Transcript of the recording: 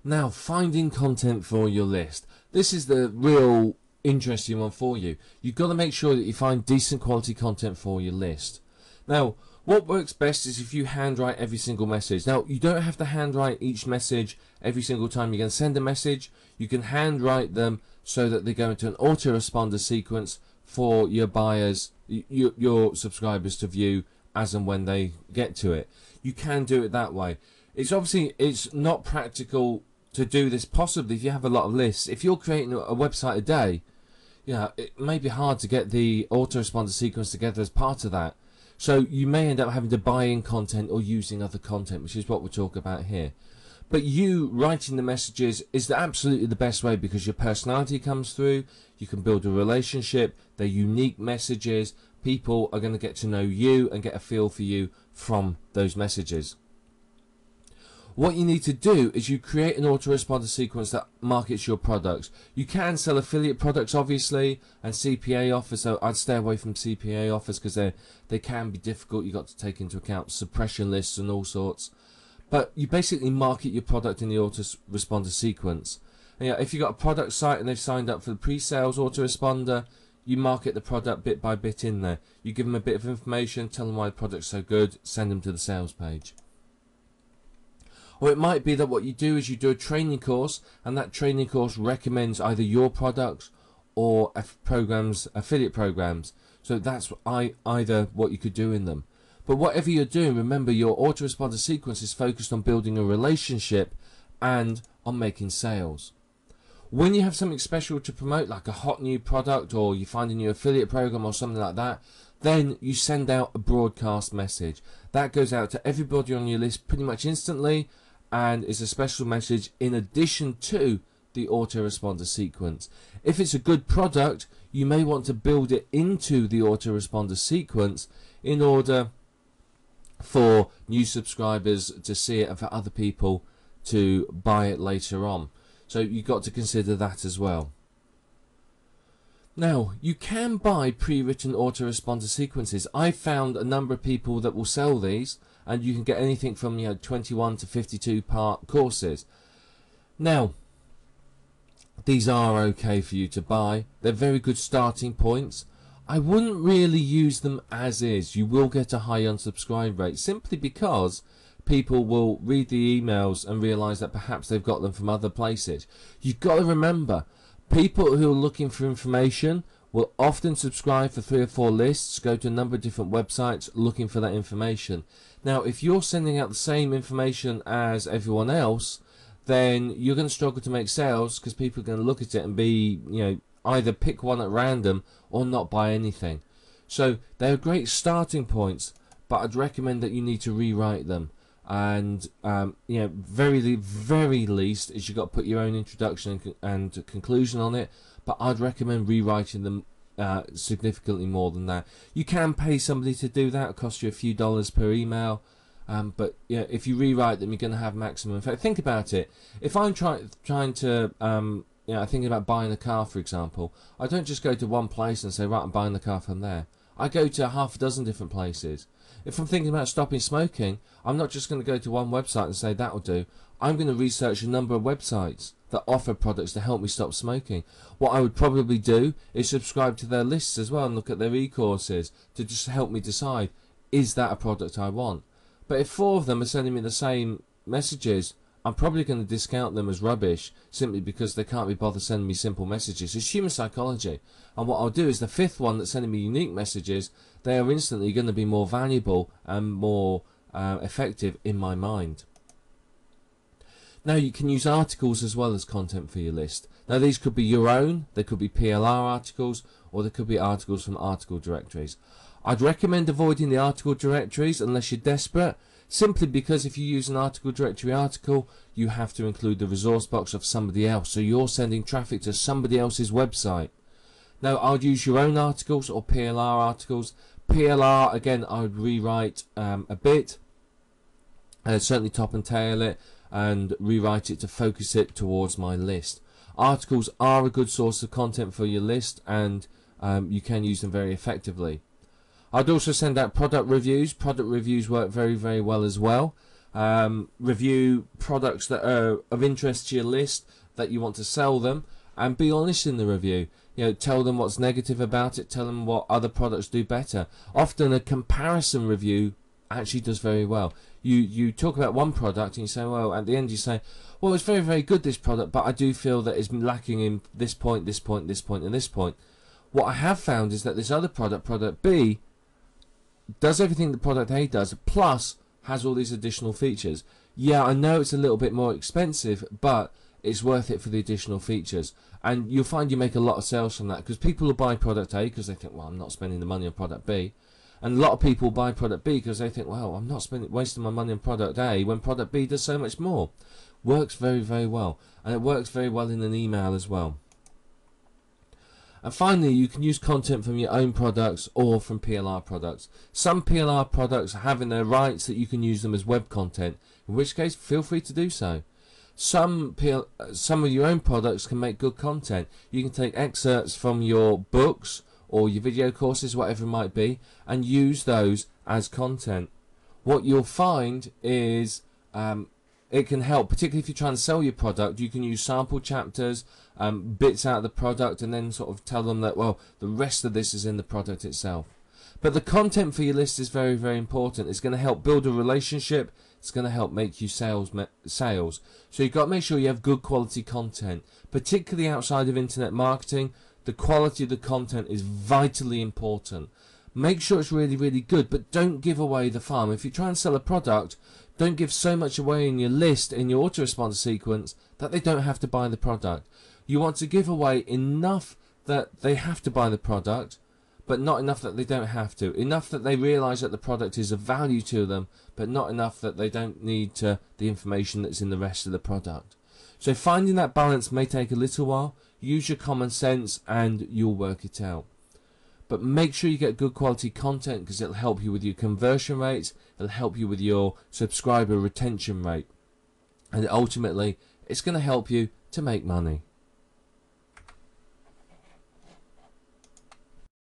Now, finding content for your list. This is the real interesting one for you. You've got to make sure that you find decent quality content for your list. Now, what works best is if you handwrite every single message. Now, you don't have to handwrite each message every single time you're going to send a message. You can handwrite them so that they go into an autoresponder sequence for your buyers, your subscribers to view as and when they get to it. You can do it that way. It's not practical to do this possibly if you have a lot of lists. If you're creating a website a day, it may be hard to get the autoresponder sequence together as part of that. So you may end up having to buy in content or using other content, which is what we're talking about here. But you writing the messages is absolutely the best way, because your personality comes through, you can build a relationship, they're unique messages, people are going to get to know you and get a feel for you from those messages. What you need to do is you create an autoresponder sequence that markets your products. You can sell affiliate products, obviously, and CPA offers, so I'd stay away from CPA offers because they can be difficult. You've got to take into account suppression lists and all sorts. But you basically market your product in the autoresponder sequence. And if you've got a product site and they've signed up for the pre-sales autoresponder, you market the product bit by bit in there. You give them a bit of information, tell them why the product's so good, send them to the sales page. Or it might be that what you do is you do a training course, and that training course recommends either your products or affiliate programs. So that's either what you could do in them. But whatever you're doing, remember your autoresponder sequence is focused on building a relationship and on making sales. When you have something special to promote, like a hot new product, or you find a new affiliate program or something like that, then you send out a broadcast message. That goes out to everybody on your list pretty much instantly, and is a special message in addition to the autoresponder sequence. If it's a good product, you may want to build it into the autoresponder sequence in order for new subscribers to see it and for other people to buy it later on. So you've got to consider that as well. Now, you can buy pre-written autoresponder sequences. I've found a number of people that will sell these, and you can get anything from 21 to 52 part courses. Now, these are okay for you to buy. They're very good starting points. I wouldn't really use them as is. You will get a high unsubscribe rate simply because people will read the emails and realise that perhaps they've got them from other places. You've got to remember, people who are looking for information will often subscribe for 3 or 4 lists, go to a number of different websites looking for that information. Now, if you're sending out the same information as everyone else, then you're going to struggle to make sales, because people are going to look at it and be, either pick one at random or not buy anything. So they're great starting points, but I'd recommend that you need to rewrite them. And very least is you've got to put your own introduction and conclusion on it. But I'd recommend rewriting them significantly more than that. You can pay somebody to do that. It'll cost you a few dollars per email. But if you rewrite them, you're going to have maximum effect. Think about it. If I'm trying to thinking about buying a car, for example, I don't just go to one place and say, right, I'm buying the car from there. I go to half a dozen different places. If I'm thinking about stopping smoking, I'm not just going to go to one website and say that'll do. I'm going to research a number of websites that offer products to help me stop smoking. What I would probably do is subscribe to their lists as well and look at their e-courses to just help me decide, is that a product I want? But if 4 of them are sending me the same messages, I'm probably going to discount them as rubbish simply because they can't be bothered sending me simple messages. It's human psychology. And what I'll do is the 5th one that's sending me unique messages, they are instantly going to be more valuable and more effective in my mind. Now, you can use articles as well as content for your list. Now, these could be your own, they could be PLR articles, or they could be articles from article directories. I'd recommend avoiding the article directories unless you're desperate, simply because if you use an article directory article, you have to include the resource box of somebody else, so you're sending traffic to somebody else's website. Now, I'd use your own articles or PLR articles. PLR, again, I would rewrite a bit, certainly top and tail it, and rewrite it to focus it towards my list. Articles are a good source of content for your list, and you can use them very effectively. I'd also send out product reviews. Product reviews work very, very well as well. review products that are of interest to your list, that you want to sell them, and be honest in the review. You know, tell them what's negative about it, tell them what other products do better. Often a comparison review actually does very well. You talk about one product and you say, well, at the end you say, well, it's very, very good, this product, but I do feel that it's lacking in this point, this point, this point, and this point. What I have found is that this other product, product B, does everything that product A does, plus has all these additional features. Yeah, I know it's a little bit more expensive, but it's worth it for the additional features. And you'll find you make a lot of sales from that, because people will buy product A because they think, well, I'm not spending the money on product B. And a lot of people buy product B because they think, well, I'm not wasting my money on product A when product B does so much more. Works very, very well. And it works very well in an email as well. And finally, you can use content from your own products or from PLR products. Some PLR products have in their rights that you can use them as web content, in which case feel free to do so. Some of your own products can make good content. You can take excerpts from your books or your video courses, whatever it might be, and use those as content. What you'll find is it can help, particularly if you're trying to sell your product. You can use sample chapters, bits out of the product, and then sort of tell them that, well, the rest of this is in the product itself. But the content for your list is very, very important. It's going to help build a relationship. It's going to help make you sales. So you've got to make sure you have good quality content, particularly outside of internet marketing. The quality of the content is vitally important. Make sure it's really, really good, but don't give away the farm. If you try and sell a product, don't give so much away in your list, in your autoresponder sequence, that they don't have to buy the product. You want to give away enough that they have to buy the product, but not enough that they don't have to. Enough that they realise that the product is of value to them, but not enough that they don't need the information that's in the rest of the product. So finding that balance may take a little while. Use your common sense and you'll work it out. But make sure you get good quality content, because it'll help you with your conversion rates, it'll help you with your subscriber retention rate, and ultimately it's going to help you to make money.